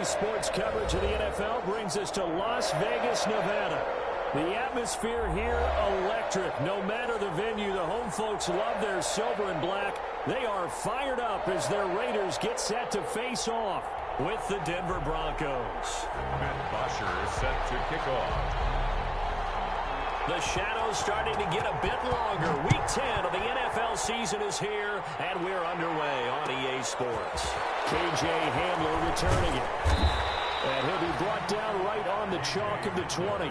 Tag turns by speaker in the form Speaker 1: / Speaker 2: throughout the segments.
Speaker 1: EA Sports coverage of the NFL brings us to Las Vegas, Nevada. The atmosphere here, electric. No matter the venue, the home folks love their silver and black. They are fired up as their Raiders get set to face off with the Denver Broncos.
Speaker 2: Matt Bosher is set to kick off.
Speaker 1: The shadows starting to get a bit longer. Week 10 of the NFL season is here, and we're underway on EA Sports. KJ Hamler returning it. And he'll be brought down right on the chalk of the 20.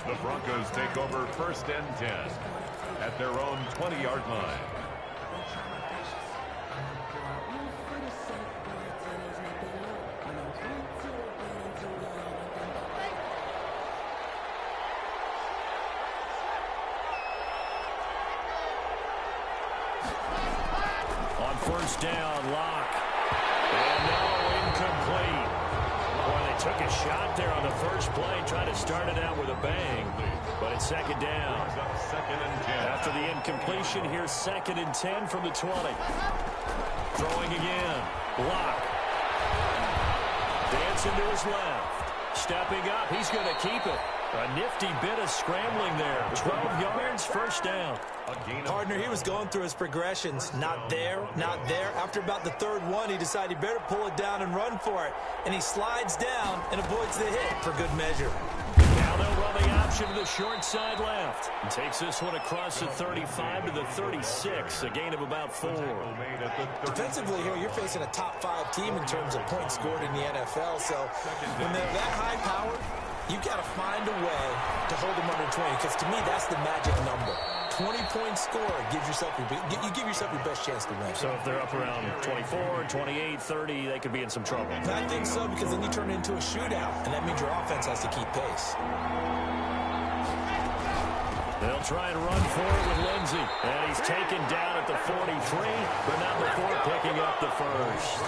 Speaker 2: The Broncos take over 1st and 10 at their own 20-yard line.
Speaker 1: On 1st down, Locke. And no, incomplete. Boy, they took a shot there on the first play, trying to start it out with a bang. But it's 2nd down. After the incompletion, here's 2nd and 10 from the 20. Throwing again. Locke. Dancing to his left. Stepping up. He's going to keep it. A nifty bit of scrambling there. 12 yards, 1st down.
Speaker 3: Partner, he was going through his progressions. Not there, not there. After about the 3rd one, he decided he better pull it down and run for it. And he slides down and avoids the hit for good measure.
Speaker 1: Now they'll run the option to the short side left. And takes this one across the 35 to the 36. A gain of about 4.
Speaker 3: Defensively here, you're facing a top 5 team in terms of points scored in the NFL. So when they're that high powered, you've got to find a way to hold them under 20, because to me, that's the magic number. 20-point score gives yourself you give yourself your best chance to win.
Speaker 1: So if they're up around 24, 28, 30, they could be in some trouble.
Speaker 3: I think so, because then you turn it into a shootout, and that means your offense has to keep pace.
Speaker 1: They'll try and run for it with Lindsey. And he's taken down at the 43, but not before picking up the first.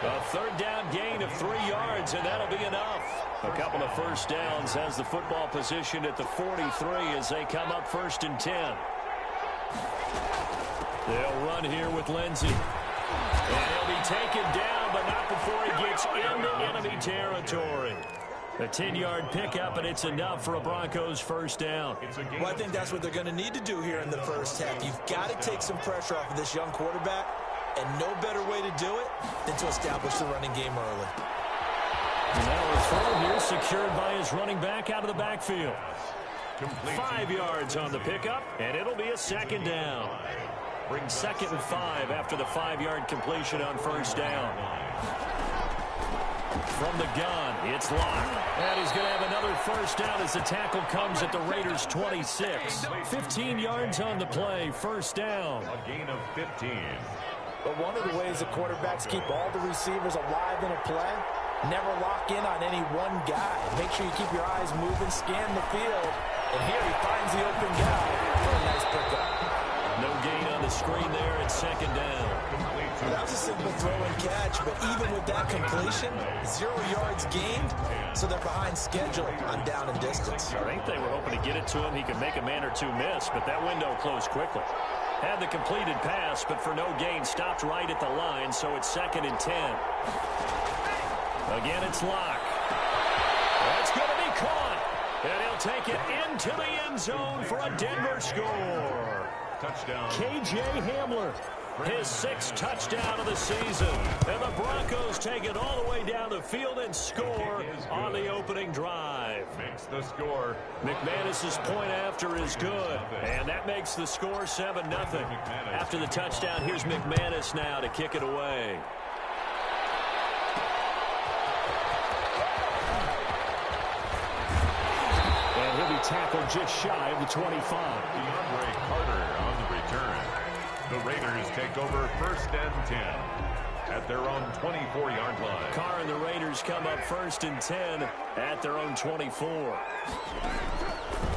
Speaker 1: A 3rd down gain of 3 yards, and that'll be enough. A couple of 1st downs has the football position at the 43 as they come up 1st and 10. They'll run here with Lindsey. And he'll be taken down, but not before he gets into enemy territory. A 10-yard pickup, and it's enough for a Broncos 1st down.
Speaker 3: Well, I think that's what they're going to need to do here in the 1st half. You've got to take some pressure off of this young quarterback, and no better way to do it than to establish the running game early.
Speaker 1: Now a throw here secured by his running back out of the backfield. 5 yards on the pickup, and it'll be a 2nd down. Brings 2nd and 5 after the 5-yard completion on 1st down. From the gun, it's Locke. And he's going to have another 1st down as the tackle comes at the Raiders' 26. 15 yards on the play, 1st down.
Speaker 2: A gain of 15.
Speaker 3: But one of the ways the quarterbacks keep all the receivers alive in a play, never lock in on any one guy. Make sure you keep your eyes moving, scan the field. And here he finds the open guy for a nice pickup.
Speaker 1: No gain on the screen there. It's 2nd down.
Speaker 3: That was a simple throw and catch, but even with that completion, 0 yards gained, so they're behind schedule on down and distance.
Speaker 1: I think they were hoping to get it to him. He could make a man or two miss, but that window closed quickly. Had the completed pass, but for no gain, stopped right at the line, so it's 2nd and 10. Again, it's Locke. That's going to be caught, and he'll take it into the end zone for a Denver score.
Speaker 2: Touchdown.
Speaker 1: KJ Hamler. His 6th touchdown of the season. And the Broncos take it all the way down the field and score on the opening drive.
Speaker 2: Makes the score.
Speaker 1: McManus's point after is good. And that makes the score 7-0. After the touchdown, here's McManus now to kick it away. And he'll be tackled just shy of the 25.
Speaker 2: DeAndre Carter on the return. The Raiders take over 1st and 10 at their own 24-yard line.
Speaker 1: Carr and the Raiders come up 1st and 10 at their own 24.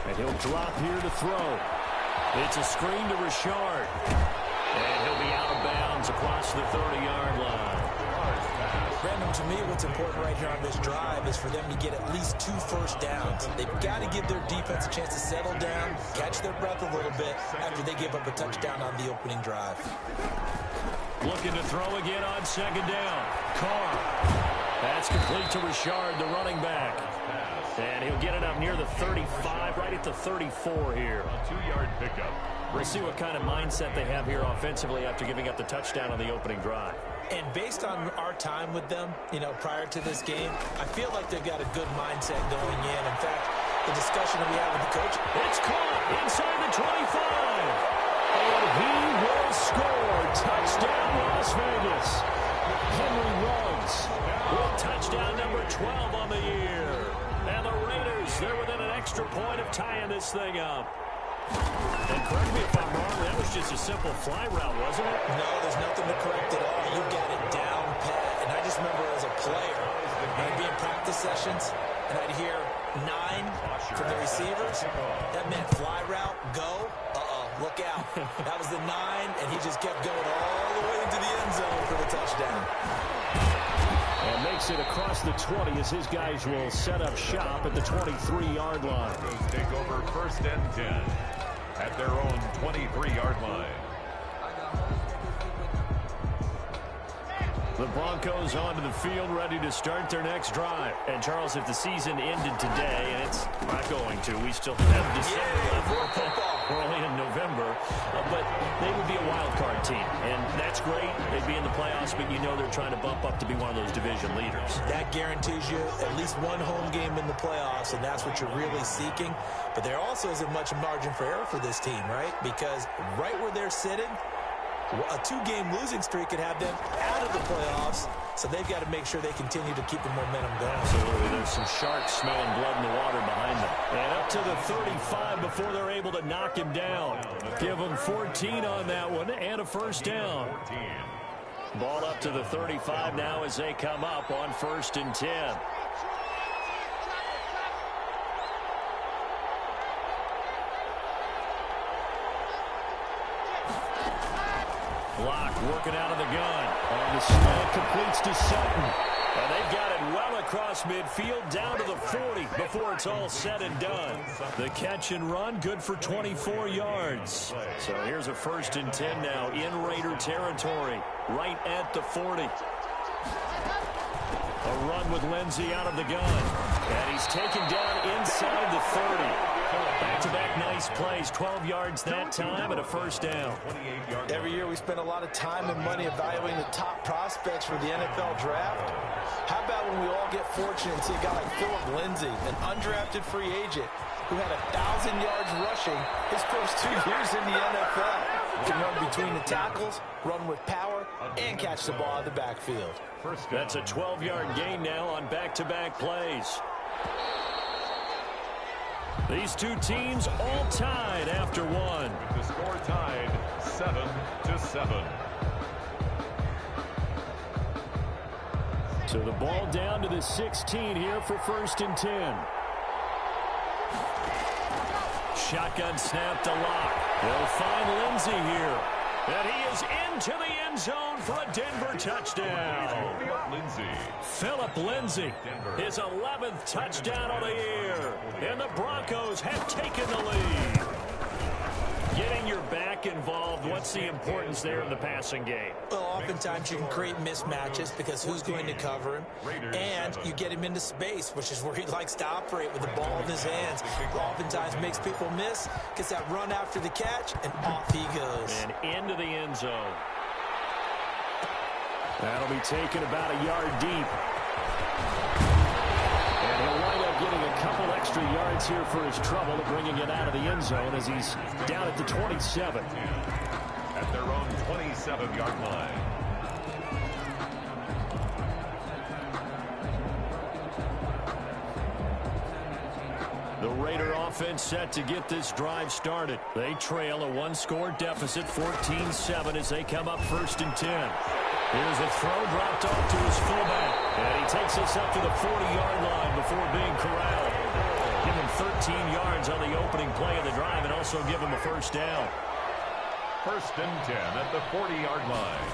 Speaker 1: And he'll drop here to throw. It's a screen to Richard. And he'll be out of bounds across the 30-yard line.
Speaker 3: Brandon, to me, what's important right here on this drive is for them to get at least 2 first downs. They've got to give their defense a chance to settle down, catch their breath a little bit after they give up a touchdown on the opening drive.
Speaker 1: Looking to throw again on second down. Carr. That's complete to Richard, the running back. And he'll get it up near the 35, right at the 34 here.
Speaker 2: A 2-yard pickup.
Speaker 1: We'll see what kind of mindset they have here offensively after giving up the touchdown on the opening drive.
Speaker 3: And based on our time with them, prior to this game, I feel like they've got a good mindset going in. In fact, the discussion that we have with the coach.
Speaker 1: It's caught inside the 25. And he will score. Touchdown, Las Vegas. Henry Ruggs with touchdown number 12 on the year. And the Raiders, they're within an extra point of tying this thing up. And correct me if I'm wrong, that was just a simple fly route, wasn't it?
Speaker 3: No, there's nothing to correct at all. You got it down pat. And I just remember as a player, I'd be in practice sessions, and I'd hear 9 from the receivers. That meant fly route, go. Look out. That was the 9, and he just kept going all the way into the end zone for the touchdown.
Speaker 1: And makes it across the 20 as his guys will set up shop at the 23-yard line.
Speaker 2: Take over 1st and 10 at their own 23-yard line.
Speaker 1: The Broncos onto the field, ready to start their next drive. And, Charles, if the season ended today, and it's not going to, we still have December left. We're only in November. But they would be a wild card team. And that's great. They'd be in the playoffs, but you know they're trying to bump up to be one of those division leaders.
Speaker 3: That guarantees you at least one home game in the playoffs, and that's what you're really seeking. But there also isn't much margin for error for this team, right? Because right where they're sitting, a 2-game losing streak could have them out of the playoffs, so they've got to make sure they continue to keep the momentum going.
Speaker 1: Absolutely. There's some sharks smelling blood in the water behind them. And up to the 35 before they're able to knock him down. Give them 14 on that one and a first down. Ball up to the 35 now as they come up on 1st and 10. Block working out of the gun. On the snap, completes to Sutton. And they've got it well across midfield down to the 40 before it's all said and done. The catch and run, good for 24 yards. So here's a 1st and 10 now in Raider territory, right at the 40. A run with Lindsey out of the gun. And he's taken down inside the 30. Back-to-back nice plays, 12 yards that time and a first down.
Speaker 3: Every year we spend a lot of time and money evaluating the top prospects for the NFL draft. How about when we all get fortunate and see a guy like Philip Lindsay, an undrafted free agent who had 1,000 yards rushing his first 2 years in the NFL. Can run between the tackles, run with power, and catch the ball out of the backfield.
Speaker 1: That's a 12-yard gain now on back-to-back plays. These two teams all tied after one.
Speaker 2: The score tied 7-7.
Speaker 1: So the ball down to the 16 here for 1st and 10. Shotgun snap to Locke. They'll find Lindsey here. And he is into the end zone for a Denver touchdown. Philip Lindsay, his 11th touchdown of the year. And the Broncos have taken the lead. Getting your back involved, what's the importance there in the passing game?
Speaker 3: Well, oftentimes you can create mismatches because who's going to cover him, and you get him into space, which is where he likes to operate with the ball in his hands. Oftentimes makes people miss, gets that run after the catch, and off he goes.
Speaker 1: And into the end zone. That'll be taken about a yard deep. And he'll wind up getting a couple extra yards here for his trouble, bringing it out of the end zone as he's down at the 27.
Speaker 2: At their own 27-yard line.
Speaker 1: The Raider offense set to get this drive started. They trail a one-score deficit, 14-7, as they come up 1st and 10. Here's a throw dropped off to his fullback. And he takes us up to the 40-yard line before being corralled. Give him 13 yards on the opening play of the drive and also give him a first down.
Speaker 2: 1st and 10 at the 40-yard line.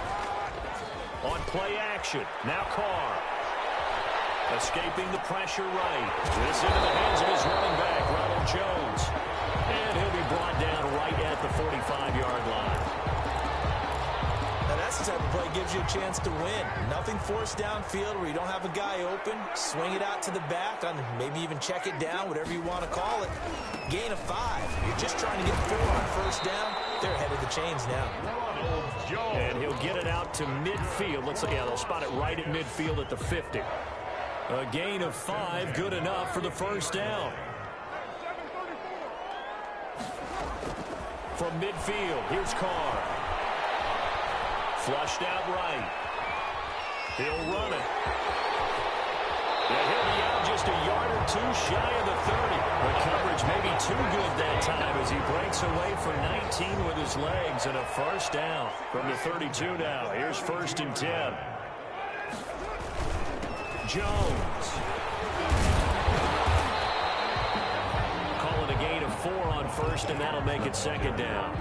Speaker 1: On play action, now Carr. Escaping the pressure right. This into the hands of his running back, Ronald Jones. And he'll be brought down right at the 45-yard line.
Speaker 3: Now that's the type of play chance to win. Nothing forced downfield where you don't have a guy open. Swing it out to the back, on maybe even check it down, whatever you want to call it. Gain of 5. You're just trying to get 4 on first down. They're ahead of the chains now.
Speaker 1: And he'll get it out to midfield. Let's see. Yeah, they'll spot it right at midfield at the 50. A gain of 5, good enough for the first down. From midfield, here's Carr. Flushed out right. He'll run it. Yeah, he'll be out just a yard or 2 shy of the 30. The coverage may be too good that time as he breaks away for 19 with his legs and a first down from the 32 now. Here's 1st and 10. Jones. Calling a gain of 4 on first, and that'll make it 2nd down.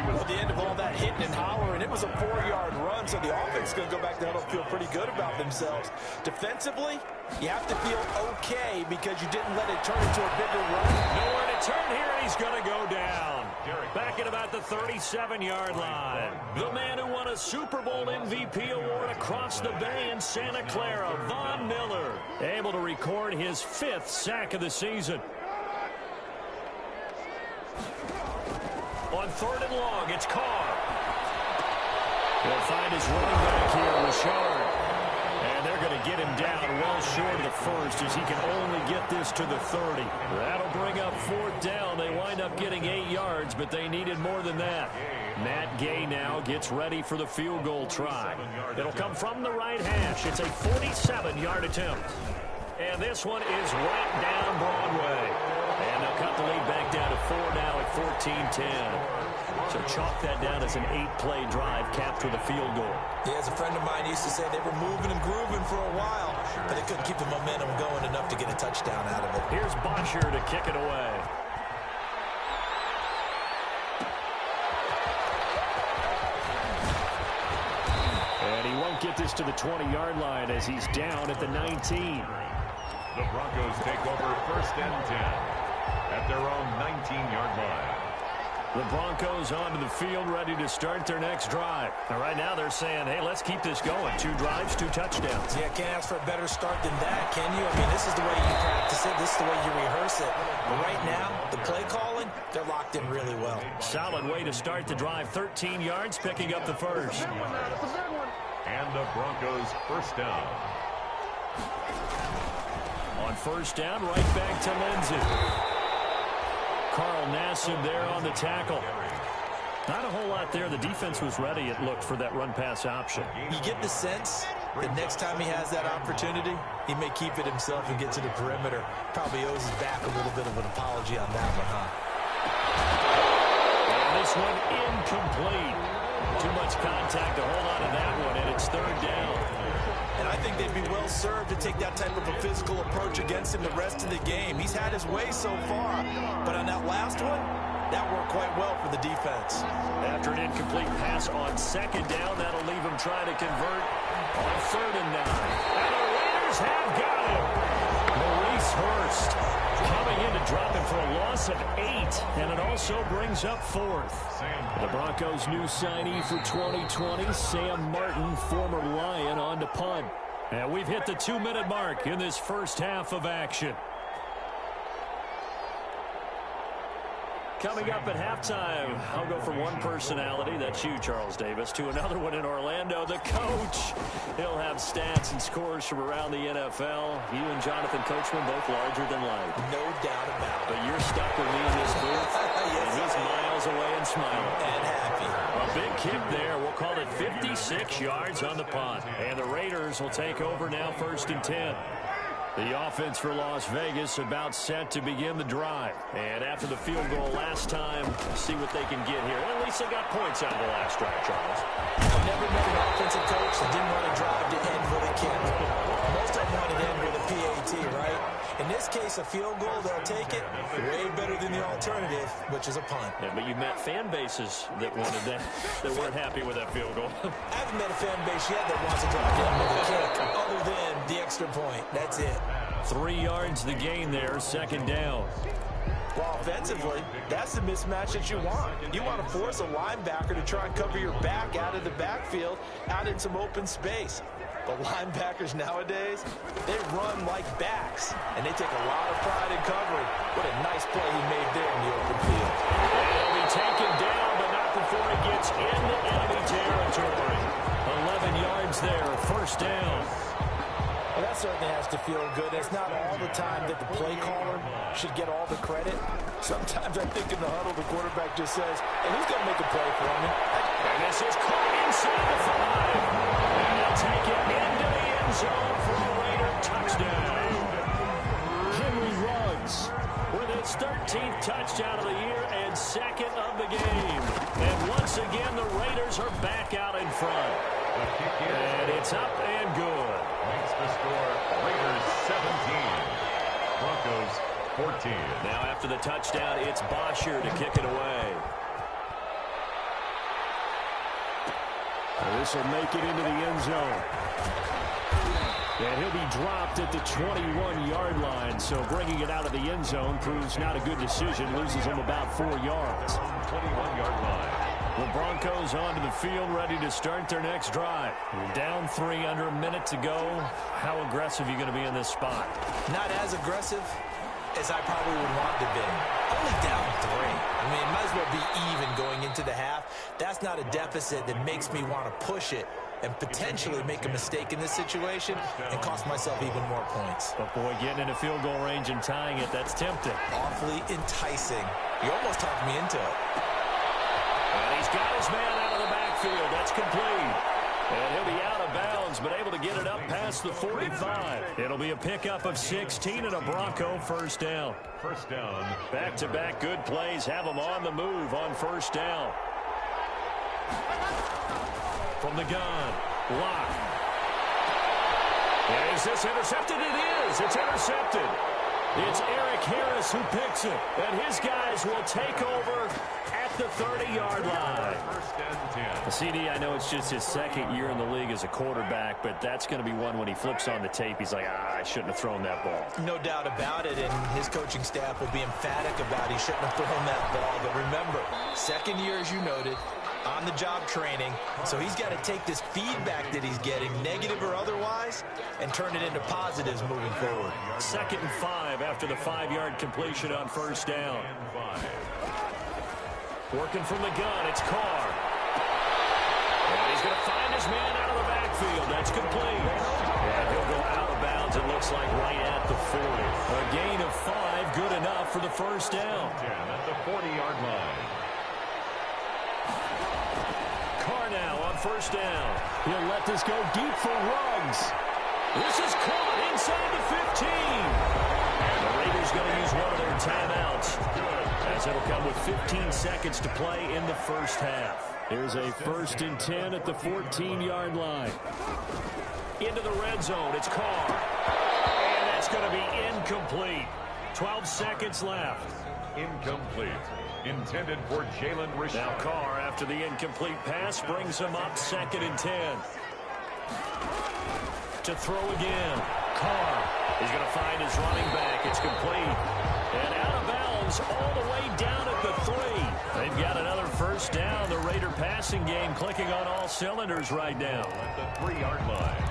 Speaker 3: At the end of all that hitting and hollering, it was a 4-yard run, so the offense is going to go back down and feel pretty good about themselves. Defensively, you have to feel okay because you didn't let it turn into a bigger run.
Speaker 1: Nowhere to turn here, and he's going to go down. Back at about the 37-yard line. The man who won a Super Bowl MVP award across the bay in Santa Clara, Von Miller, able to record his 5th sack of the season. On 3rd and long, it's Carr. He'll find his running back here, Richard. And they're going to get him down well short of the first as he can only get this to the 30. That'll bring up 4th down. They wind up getting 8 yards, but they needed more than that. Matt Gay now gets ready for the field goal try. It'll come from the right hash. It's a 47-yard attempt. And this one is right down Broadway. And they'll cut the lead back down to 4 now at 14-10. So chalk that down as an 8-play drive capped with a field goal.
Speaker 3: Yeah, as a friend of mine used to say, they were moving and grooving for a while, but they couldn't keep the momentum going enough to get a touchdown out of it.
Speaker 1: Here's Bosher to kick it away. And he won't get this to the 20-yard line as he's down at the 19.
Speaker 2: The Broncos take over 1st and 10 at their own 19-yard line.
Speaker 1: The Broncos onto the field, ready to start their next drive. And right now they're saying, hey, let's keep this going. 2 drives, 2 touchdowns.
Speaker 3: Yeah, can't ask for a better start than that, can you? I mean, this is the way you practice it. This is the way you rehearse it. But right now, the play calling, they're locked in really well.
Speaker 1: Solid way to start the drive. 13 yards, picking up the first.
Speaker 2: And the Broncos 1st down.
Speaker 1: On 1st down, right back to Lindsey. Carl Nassib there on the tackle. Not a whole lot there. The defense was ready, it looked, for that run-pass option.
Speaker 3: You get the sense that next time he has that opportunity, he may keep it himself and get to the perimeter. Probably owes his back a little bit of an apology on that one, huh?
Speaker 1: And this one incomplete. Too much contact to hold on to that one, and it's 3rd down.
Speaker 3: And I think they'd be well served to take that type of a physical approach against him the rest of the game. He's had his way so far, but on that last one, that worked quite well for the defense.
Speaker 1: After an incomplete pass on 2nd down, that'll leave him trying to convert on 3rd and 9. And the Raiders have got him. Maurice Hurst coming in to drop him for a loss of 8, and it also brings up 4th. The Broncos' new signee for 2020, Sam Martin, former Lion, on to punt. And we've hit the 2-minute mark in this first half of action. Coming up at halftime, I'll go from one personality, that's you, Charles Davis, to another one in Orlando, the coach. He'll have stats and scores from around the NFL. You and Jonathan Coachman both larger than life.
Speaker 3: No doubt about it.
Speaker 1: But you're stuck with me in this booth,
Speaker 3: Yes,
Speaker 1: and he's miles away and smiling.
Speaker 3: And happy.
Speaker 1: A big kick there. We'll call it 56 yards on the punt. And the Raiders will take over now 1st and 10. The offense for Las Vegas about set to begin the drive. And after the field goal last time, see what they can get here. At least they got points out of the last drive, Charles.
Speaker 3: I've never met an offensive coach that didn't want to drive to end with a kick. Most of them want to end with a PAT, right? In this case, a field goal, they'll take it. Way better than the alternative, which is a punt.
Speaker 1: Yeah, but you met fan bases that wanted that, that weren't happy with that field goal.
Speaker 3: I haven't met a fan base yet that wants to drive to end with a kick, other than the extra point. That's it.
Speaker 1: 3 yards the gain there, 2nd down.
Speaker 3: Well, offensively, that's the mismatch that you want. You want to force a linebacker to try and cover your back out of the backfield, out in some open space. But linebackers nowadays, they run like backs, and they take a lot of pride in covering. What a nice play he made there in the open field.
Speaker 1: He'll be taken down, but not before he gets into enemy territory. 11 yards there, first down.
Speaker 3: Well, that certainly has to feel good. It's not all the time that the play caller should get all the credit. Sometimes I think in the huddle, the quarterback just says, hey, who's going to make a play for me?
Speaker 1: And this is caught inside the 5. And they'll take it into the end zone for a Raider touchdown. Henry Ruggs with his 13th touchdown of the year and second of the game. And once again, the Raiders are back out in front. And it's up and good.
Speaker 2: Makes the score Raiders 17, Broncos 14.
Speaker 1: Now after the touchdown, it's Bosher to kick it away. This will make it into the end zone. And he'll be dropped at the 21-yard line. So bringing it out of the end zone proves not a good decision. Loses him about 4 yards.
Speaker 2: 21-yard line.
Speaker 1: The Broncos onto the field, ready to start their next drive. Down 3, under a minute to go. How aggressive are you going to be in this spot?
Speaker 3: Not as aggressive as I probably would want to be. Only down 3. I mean, it might as well be even going into the half. That's not a deficit that makes me want to push it and potentially make a mistake in this situation and cost myself even more points.
Speaker 1: But, boy, getting into field goal range and tying it, that's tempting.
Speaker 3: Awfully enticing. You almost talked me into it.
Speaker 1: And he's got his man out of the backfield. That's complete. And he'll be out of bounds, but able to get it up past the 45. It'll be a pickup of 16 and a Bronco first down.
Speaker 2: First down.
Speaker 1: Back-to-back good plays have them on the move on first down. From the gun, Lock. Is this intercepted? It is. It's intercepted. It's Eric Harris who picks it. And his guys will take over at the 30-yard line.
Speaker 2: First and 10.
Speaker 1: CD, I know it's just his second year in the league as a quarterback, but that's going to be one when he flips on the tape. He's like, I shouldn't have thrown that ball.
Speaker 3: No doubt about it, and his coaching staff will be emphatic about he shouldn't have thrown that ball. But remember, second year, as you noted, on-the-job training, so he's got to take this feedback that he's getting, negative or otherwise, and turn it into positives moving forward.
Speaker 1: 2nd and 5 after the 5-yard completion on first down. Working from the gun, it's Carr. And he's going to find his man out of the backfield. That's complete. And he'll go out of bounds, it looks like, right at the 40. A gain of 5, good enough for the first down.
Speaker 2: At the 40-yard line.
Speaker 1: Carr now on first down. He'll let this go deep for Ruggs. This is caught inside the 15. And the Raiders going to use one of their timeouts, as it'll come with 15 seconds to play in the first half. Here's a 1st and 10 at the 14-yard line. Into the red zone, it's Carr. And that's going to be incomplete. 12 seconds left.
Speaker 2: Incomplete. Intended for Jalen Richard.
Speaker 1: Now Carr, after the incomplete pass, brings him up 2nd and 10. To throw again. Carr. He's going to find his running back. It's complete. And out of bounds all the way down at the 3. They've got another first down. The Raider passing game clicking on all cylinders right now.
Speaker 2: At the 3-yard line.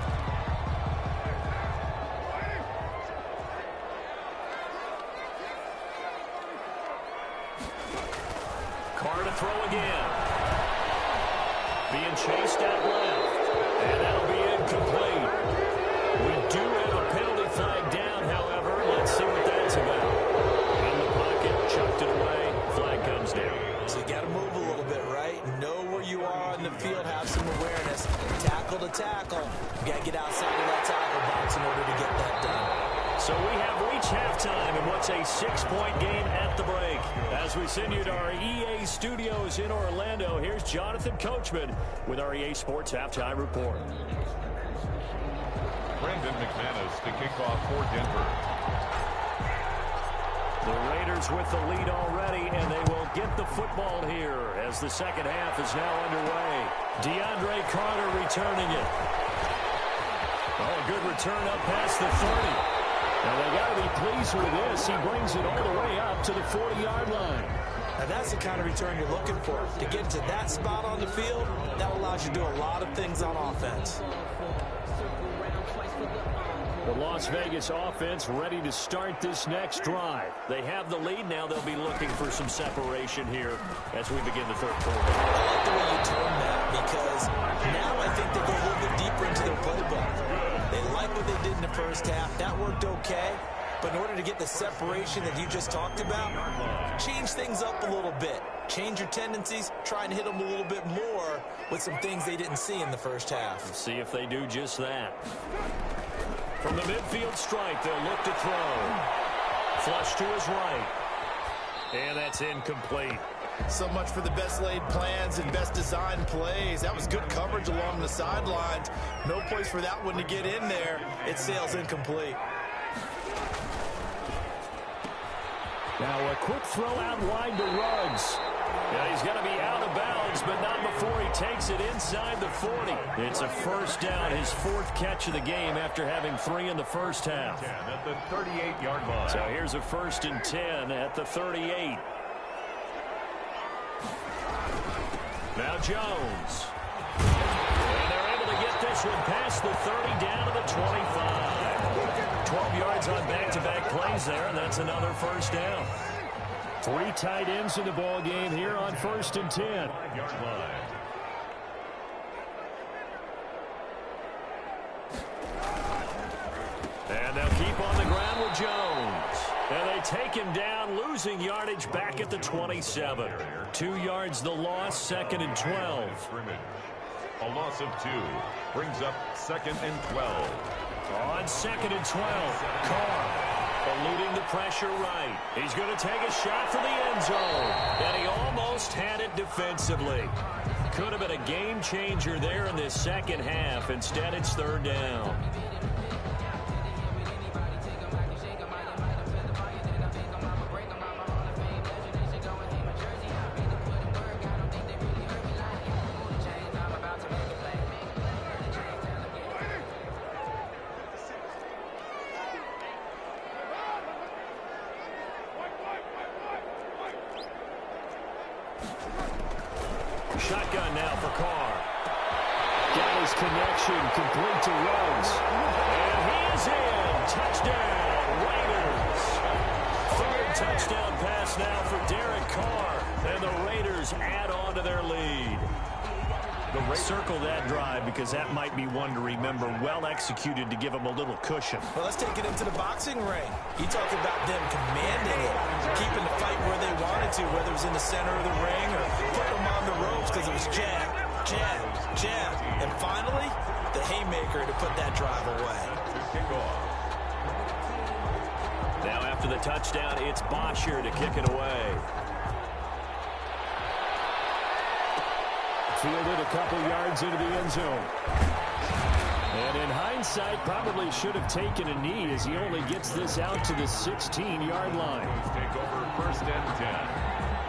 Speaker 1: Carr to throw again. Being chased out left. And that'll be incomplete. We do have a penalty flag down, however. Let's see what that's about. In the pocket, chucked it away. Flag comes down.
Speaker 3: So you got to move a little bit, right? Know where you are on the field, have some awareness. Tackle to tackle. You got to get outside of that tackle box in order to get that done.
Speaker 1: So we have reached halftime in what's a 6-point game at the break. As we send you to our EA studios in Orlando, here's Jonathan Coachman with our EA Sports Halftime Report.
Speaker 2: Brandon McManus to kick off for Denver.
Speaker 1: The Raiders with the lead already, and they will get the football here as the second half is now underway. DeAndre Carter returning it. Oh, a good return up past the 30. Now they got to be pleased with this. He brings it all the way up to the 40-yard line.
Speaker 3: Now that's the kind of return you're looking for. To get to that spot on the field, that allows you to do a lot of things on offense.
Speaker 1: The Las Vegas offense ready to start this next drive. They have the lead. Now they'll be looking for some separation here as we begin the third quarter.
Speaker 3: I like the way you term that because now I think they go a little bit deeper into their playbook. They like what they did in the first half. That worked okay. But in order to get the separation that you just talked about, change things up a little bit. Change your tendencies, try and hit them a little bit more with some things they didn't see in the first half.
Speaker 1: Let's see if they do just that. From the midfield stripe, they'll look to throw. Flush to his right. And that's incomplete.
Speaker 3: So much for the best laid plans and best designed plays. That was good coverage along the sidelines. No place for that one to get in there. It sails incomplete.
Speaker 1: Now a quick throw out wide to Ruggs. Yeah, he's going to be out of bounds, but not before he takes it inside the 40. It's a first down, his fourth catch of the game after having 3 in the first half.
Speaker 2: 10 at the 38-yard line.
Speaker 1: So here's a 1st and 10 at the 38. Now Jones. And they're able to get this one past the 30 down to the 25. 12 yards on back-to-back plays there, and that's another first down. 3 tight ends in the ball game here on 1st and 10.
Speaker 2: 5-yard line.
Speaker 1: And they'll keep on the ground with Jones. And they take him down, losing yardage back at the 27. 2 yards the loss, 2nd and 12.
Speaker 2: A loss of 2 brings up 2nd and 12.
Speaker 1: On 2nd and 12, Carr eluding the pressure right. He's going to take a shot for the end zone. And he almost had it defensively. Could have been a game changer there in this second half. Instead, it's 3rd down. Shotgun now for Carr. Got his connection complete to Ruggs. And he is in. Touchdown, Raiders. 3rd touchdown pass now for Derek Carr. And the Raiders add on to their lead. Circle that drive because that might be one to remember. Well executed to give them a little cushion.
Speaker 3: Well, let's take it into the boxing ring. You talk about them commanding it, keeping the fight where they wanted to, whether it was in the center of the ring or putting them on the ropes because it was jab, jab, jab. And finally, the haymaker to put that drive away.
Speaker 1: Now after the touchdown, it's Bosher to kick it away. Fielded a couple yards into the end zone. And in hindsight, probably should have taken a knee as he only gets this out to the 16-yard line.
Speaker 2: Take over 1st and 10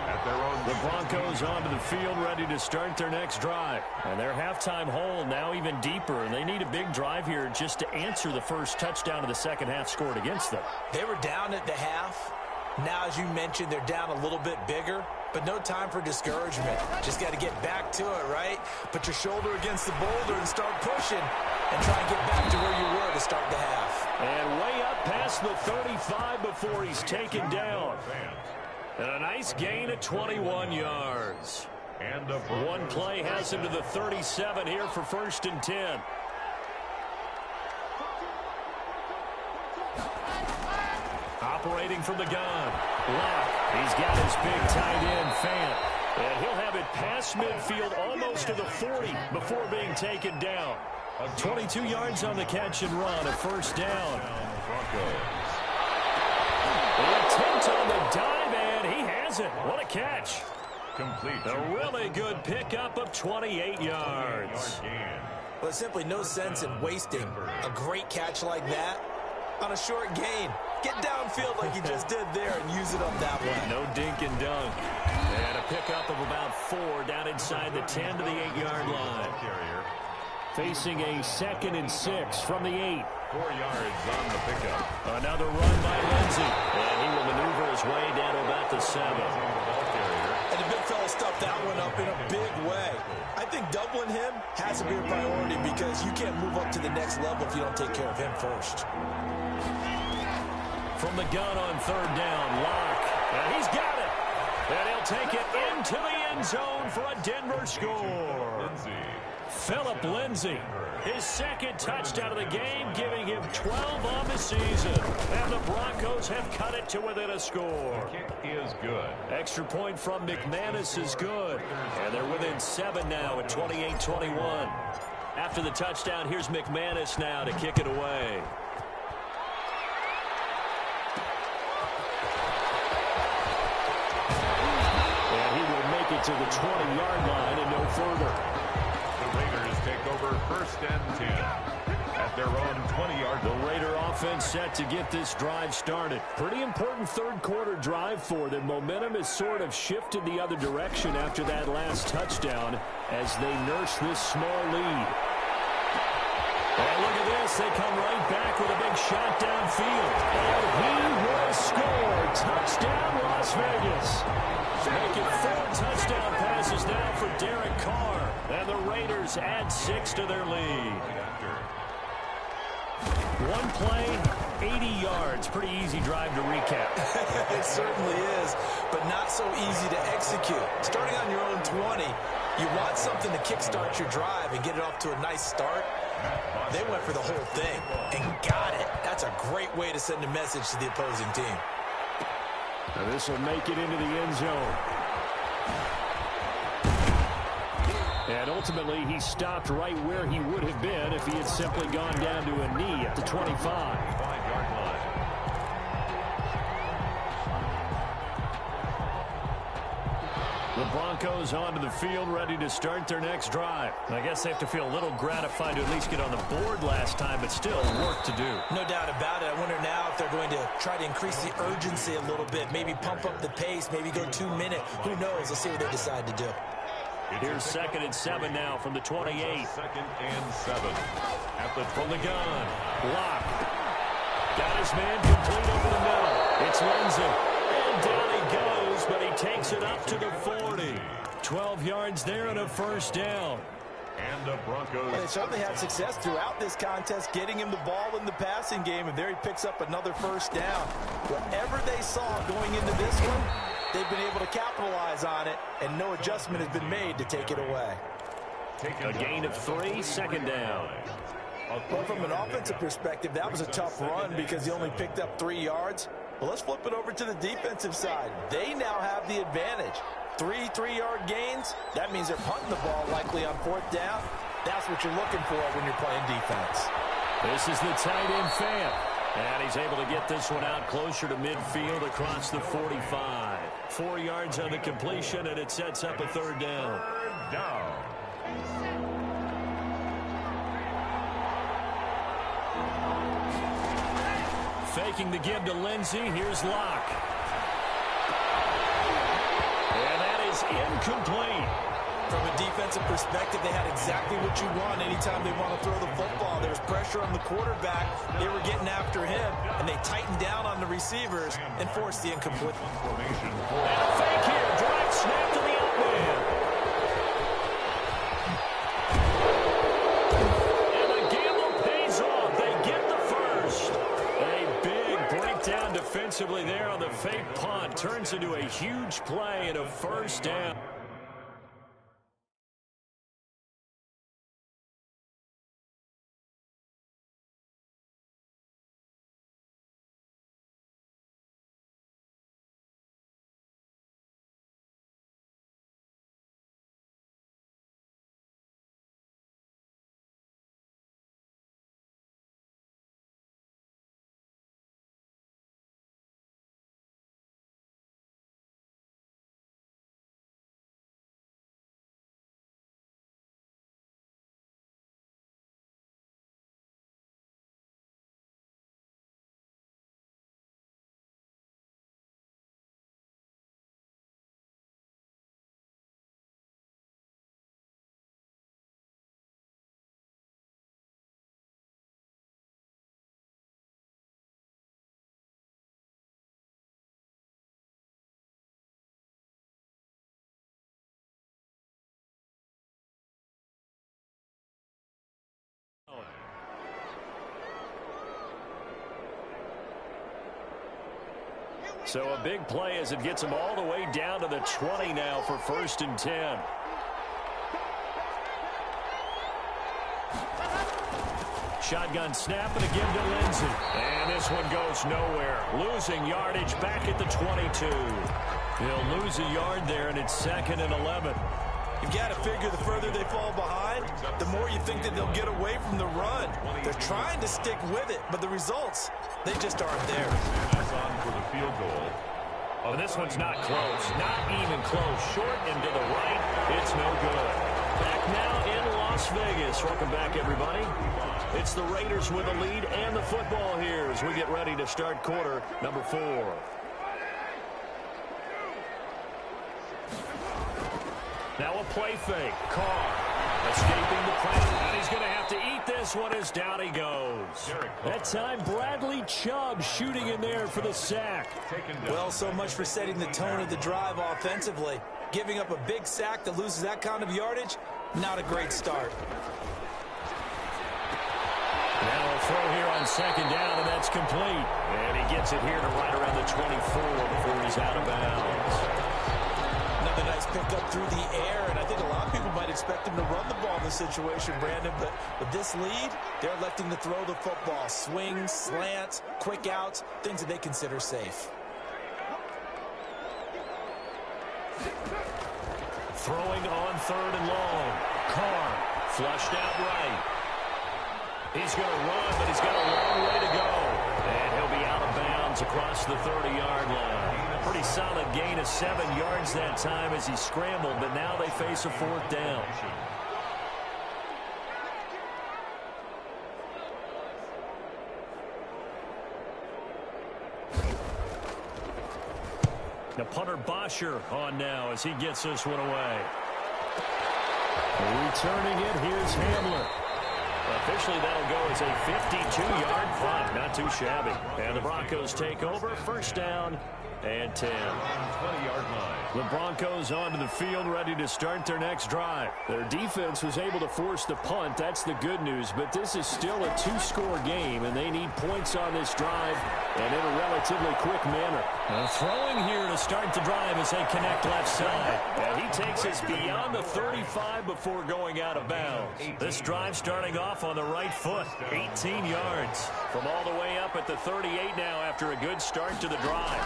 Speaker 2: at their own.
Speaker 1: The Broncos onto the field ready to start their next drive. And their halftime hole now even deeper. And they need a big drive here just to answer the first touchdown of the second half scored against them.
Speaker 3: They were down at the half. Now, as you mentioned, they're down a little bit bigger. But no time for discouragement. Just got to get back to it, right? Put your shoulder against the boulder and start pushing. And try and get back to where you were to start the half.
Speaker 1: And way up past the 35 before he's taken down. And a nice gain of 21 yards.
Speaker 2: And
Speaker 1: one play has him to the 37 here for 1st and 10. Operating from the gun. Lock. He's got his big tight end, Fant. And he'll have it past midfield almost to the 40 before being taken down. 22 yards on the catch and run, a 1st down. The attempt on the dive, and he has it. What a catch.
Speaker 2: Complete.
Speaker 1: A really good pickup of 28 yards.
Speaker 3: Well, there's simply no sense in wasting a great catch like that on a short gain. Get downfield like you just did there and use it up that way.
Speaker 1: No dink and dunk. And a pickup of about 4 down inside the 10 to the 8-yard line. Facing a 2nd and 6 from the 8.
Speaker 2: 4 yards on the pickup.
Speaker 1: Another run by Lindsey. And he will maneuver his way down to about the 7.
Speaker 3: And the big fella stuffed that one up in a big way. I think doubling him has to be a priority because you can't move up to the next level if you don't take care of him first.
Speaker 1: From the gun on 3rd down, Locke. And he's got it. And he'll take it into the end zone for a Denver score. Phillip Lindsay, his 2nd touchdown of the game, giving him 12 on the season. And the Broncos have cut it to within a score.
Speaker 2: The kick is good.
Speaker 1: Extra point from McManus is good. And they're within 7 now at 28-21. After the touchdown, here's McManus now to kick it away. And he will make it to the 20-yard line and no further.
Speaker 2: The Raiders take over 1st and 10 at their own 20-yard line.
Speaker 1: The Raider offense set to get this drive started. Pretty important 3rd quarter drive for them. Momentum has sort of shifted the other direction after that last touchdown as they nurse this small lead. And look at this. They come right back with a big shot downfield. And he will score. Touchdown, Las Vegas. Make it 4 touchdown passes now for Derek Carr. And the Raiders add 6 to their lead. One play, 80 yards. Pretty easy drive to recap.
Speaker 3: It certainly is, but not so easy to execute. Starting on your own 20, you want something to kickstart your drive and get it off to a nice start. They went for the whole thing and got it. That's a great way to send a message to the opposing team.
Speaker 1: And this will make it into the end zone. And ultimately, he stopped right where he would have been if he had simply gone down to a knee at the 25.
Speaker 2: 5-yard line.
Speaker 1: The Broncos onto the field, ready to start their next drive. I guess they have to feel a little gratified to at least get on the board last time, but still work to do.
Speaker 3: No doubt about it. I wonder now if they're going to try to increase the urgency a little bit, maybe pump up the pace, maybe go 2-minute. Who knows? Let's see what they decide to do.
Speaker 1: Here's 2nd and 7 now from the 28.
Speaker 2: 2nd and 7 at the
Speaker 1: from the gun. Locke. Got his man complete over the middle. It's Lindsey. And down he goes, but he takes it up to the 40. 12 yards there and a 1st down.
Speaker 2: And the Broncos.
Speaker 3: Well, they certainly had success throughout this contest, getting him the ball in the passing game, and there he picks up another 1st down. Whatever they saw going into this one, they've been able to capitalize on it, and no adjustment has been made to take it away.
Speaker 1: A gain of 3, 2nd down.
Speaker 3: Well, from an offensive perspective, that was a tough run because he only picked up 3 yards. Well, let's flip it over to the defensive side. They now have the advantage. 3 3-yard gains, that means they're punting the ball likely on 4th down. That's what you're looking for when you're playing defense.
Speaker 1: This is the tight end Fant. And he's able to get this one out closer to midfield across the 45. 4 yards on the completion, and it sets up a 3rd down.
Speaker 2: 3rd down.
Speaker 1: Faking the give to Lindsey. Here's Locke. And that is incomplete.
Speaker 3: From a defensive perspective, they had exactly what you want anytime they want to throw the football. There's pressure on the quarterback. They were getting after him, and they tightened down on the receivers and forced the incomplete.
Speaker 1: And a fake here. Drive snap to the outman. And the gamble pays off. They get the 1st. A big breakdown defensively there on the fake punt. Turns into a huge play and a 1st down. So a big play as it gets them all the way down to the 20 now for 1st and 10. Shotgun snap and again to Lindsey. And this one goes nowhere. Losing yardage back at the 22. He'll lose a yard there, and it's 2nd and 11.
Speaker 3: You've got to figure the further they fall behind, the more you think that they'll get away from the run. They're trying to stick with it, but the results, they just aren't there.
Speaker 2: That's on for the field goal.
Speaker 1: Oh, this one's not close. Not even close. Short and to the right. It's no good. Back now in Las Vegas. Welcome back, everybody. It's the Raiders with the lead and the football here as we get ready to start quarter number 4. Now a play fake. Carr escaping the pressure. And he's going to have to eat this one as down he goes. That time, Bradley Chubb shooting in there for the sack.
Speaker 3: Well, so much for setting the tone of the drive offensively. Giving up a big sack that loses that kind of yardage, not a great start.
Speaker 1: Now a throw here on 2nd down, and that's complete. And he gets it here to right around the 24 before he's out of bounds.
Speaker 3: Another nice pickup through the air, and I think a lot of people might expect him to run the ball in this situation, Brandon, but with this lead, they're electing to throw the football. Swings, slants, quick outs, things that they consider safe.
Speaker 1: Throwing on 3rd and long. Carr flushed out right. He's going to run, but he's got a long way to go. And he'll be out of bounds across the 30-yard line. Pretty solid gain of 7 yards that time as he scrambled, but now they face a 4th down. Now punter Bosher on now as he gets this one away. Returning it, here's Hamler. Officially, that'll go as a 52-yard punt. Not too shabby. And the Broncos take over. 1st down and 10.
Speaker 2: 20-yard line.
Speaker 1: The Broncos onto the field, ready to start their next drive. Their defense was able to force the punt. That's the good news. But this is still a 2-score game, and they need points on this drive and in a relatively quick manner. Throwing here to start the drive as they connect left side. And he takes us beyond the 35 before going out of bounds. This drive starting off on the right foot. 18 yards from all the way up at the 38 now after a good start to the drive.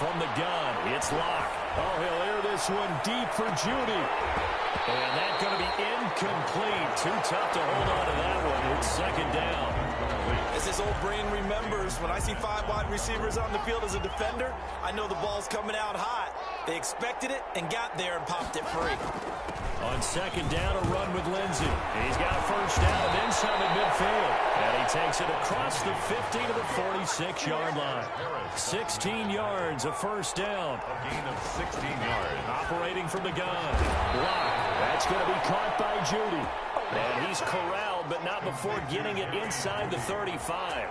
Speaker 1: From the gun, it's Locke. Oh, he'll air this one deep for Judy. And that's going to be incomplete. Too tough to hold on to that one. It's 2nd down.
Speaker 3: As his old brain remembers, when I see 5 wide receivers on the field as a defender, I know the ball's coming out hot. They expected it and got there and popped it free.
Speaker 1: On 2nd down, a run with Lindsey. He's got 1st down and then some at midfield. And he takes it across the 50 to the 46-yard line. 16 yards, a 1st down.
Speaker 2: A gain of 16 yards.
Speaker 1: Operating from the gun. Block. That's going to be caught by Judy. And he's corralled, but not before getting it inside the 35.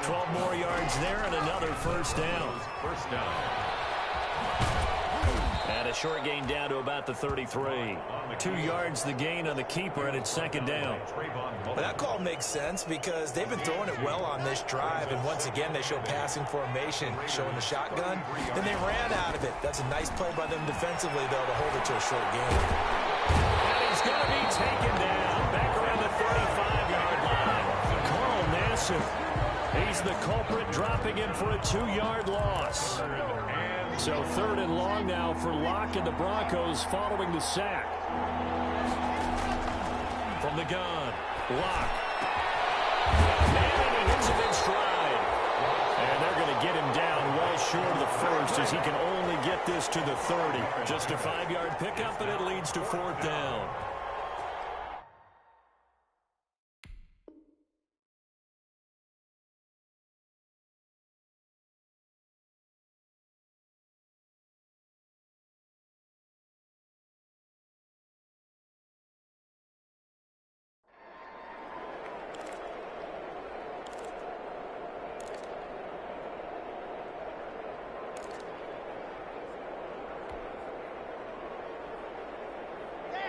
Speaker 1: 12 more yards there and another 1st down.
Speaker 2: 1st down.
Speaker 1: And a short gain down to about the 33. 2 yards the gain on the keeper, and it's 2nd down.
Speaker 3: Well, that call makes sense because they've been throwing it well on this drive, and once again they show passing formation, showing the shotgun. Then they ran out of it. That's a nice play by them defensively, though, to hold it to a short gain.
Speaker 1: And he's going to be taken down back around the 35-yard line. Carl Nassib. He's the culprit, dropping him for a 2-yard loss. So 3rd and long now for Locke and the Broncos following the sack. From the gun, Locke. Man, and he hits him in stride. And they're going to get him down well short of the 1st as he can only get this to the 30. Just a 5-yard pickup, and it leads to 4th down.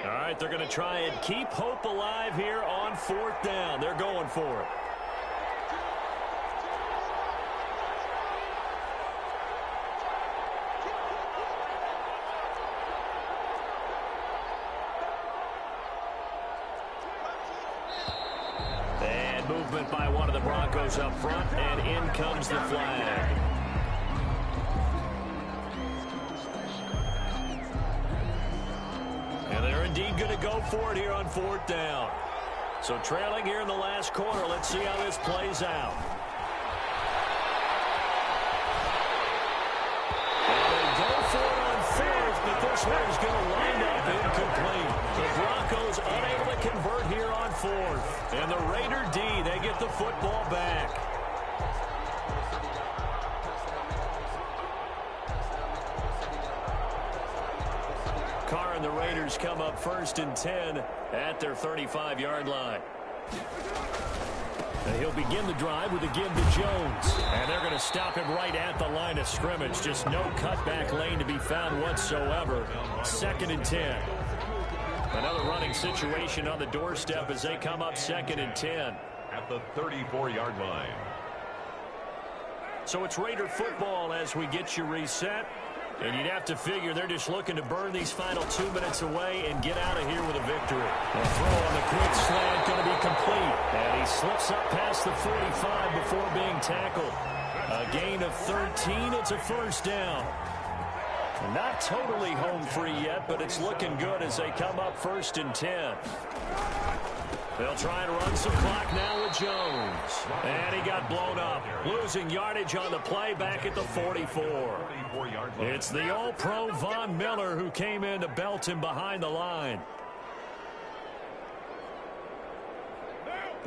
Speaker 1: All right, they're going to try and keep hope alive here on 4th down. They're going for it. movement by one of the Broncos up front, and in comes the flag. And they're indeed going to go for it here on 4th down. So trailing here in the last quarter. Let's see how this plays out. And they go for it on 4th, but this one is going to wind up incomplete. The Broncos unable to convert here on 4th. And the Raider D, they get the football back. Carr and the Raiders come up 1st and 10 at their 35-yard line. And he'll begin the drive with a give to Jones. And they're going to stop him right at the line of scrimmage. Just no cutback lane to be found whatsoever. 2nd and 10. Another running situation on the doorstep as they come up 2nd and 10.
Speaker 2: At the 34-yard line.
Speaker 1: So it's Raider football as we get you reset. And you'd have to figure they're just looking to burn these final 2 minutes away and get out of here with a victory. A throw on the quick slant going to be complete. And he slips up past the 45 before being tackled. A gain of 13. It's a 1st down. Not totally home free yet, but it's looking good as they come up 1st and 10. They'll try and run some clock now with Jones. And he got blown up. Losing yardage on the play back at the 44. It's the All-Pro Von Miller who came in to belt him behind the line.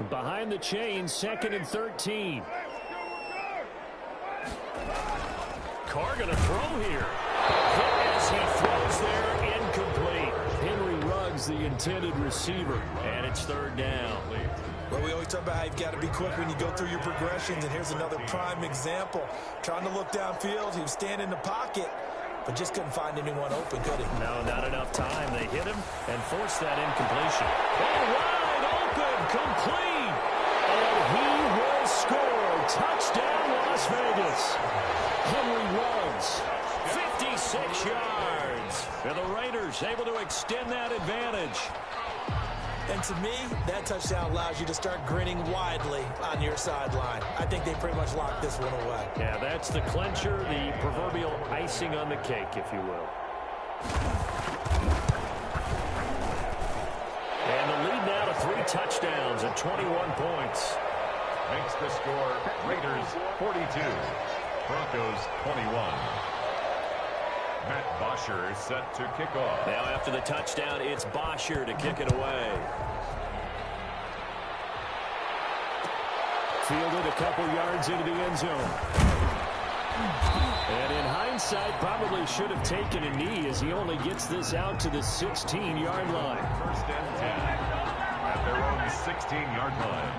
Speaker 1: Behind the chains, 2nd and 13. Carr going to throw here. As he throws there, incomplete. Henry Ruggs, the intended receiver, and it's 3rd down.
Speaker 3: Well, we always talk about how you've got to be quick when you go through your progressions, and here's another prime example. Trying to look downfield, he was standing in the pocket, but just couldn't find anyone open, could he?
Speaker 1: No, not enough time. They hit him and forced that incompletion. Oh, wide open, complete, and he will score. Touchdown, Las Vegas. Henry Ruggs, 56 yards. And the Raiders able to extend that advantage.
Speaker 3: And to me, that touchdown allows you to start grinning widely on your sideline. I think they pretty much locked this one away.
Speaker 1: Yeah, that's the clincher, the proverbial icing on the cake, if you will. And the lead now to 3 touchdowns and 21 points.
Speaker 2: Makes the score Raiders 42, Broncos 21. Matt Bosher is set to kick off.
Speaker 1: Now after the touchdown, it's Bosher to kick it away. Fielded a couple yards into the end zone. And in hindsight, probably should have taken a knee as he only gets this out to the 16-yard line.
Speaker 2: 1st and 10 at their own 16-yard line.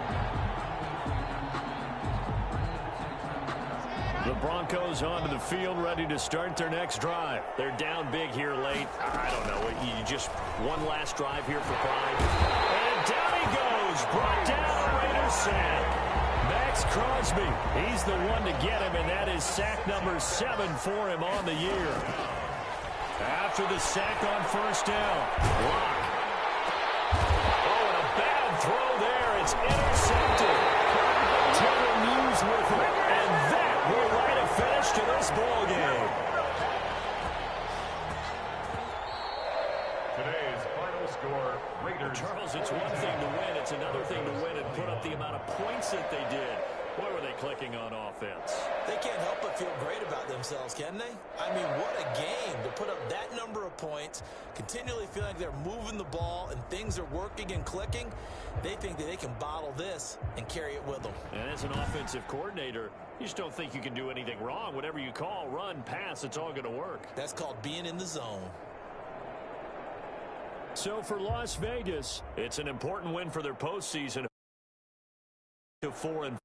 Speaker 1: The Broncos onto the field, ready to start their next drive. They're down big here late. I don't know. You just one last drive here for pride. And down he goes. Brought down, Raiders sack. Max Crosby, he's the one to get him, and that is sack number 7 for him on the year. After the sack on 1st down, Lock. Oh, and a bad throw there. It's intercepted. Taylor Muse with it, and that will light a finish to this ball game.
Speaker 2: Today's final score, Raiders.
Speaker 1: Charles, it's one thing to win. It's another thing to win and put up the amount of points that they did. Boy, were they clicking on offense.
Speaker 3: They can't help but feel great about themselves, can they? I mean, what a game to put up that number of points, continually feeling like they're moving the ball and things are working and clicking. They think that they can bottle this and carry it with them.
Speaker 1: And as an offensive coordinator, you just don't think you can do anything wrong. Whatever you call, run, pass, it's all going to work.
Speaker 3: That's called being in the zone.
Speaker 1: So for Las Vegas, it's an important win for their postseason to 4-4.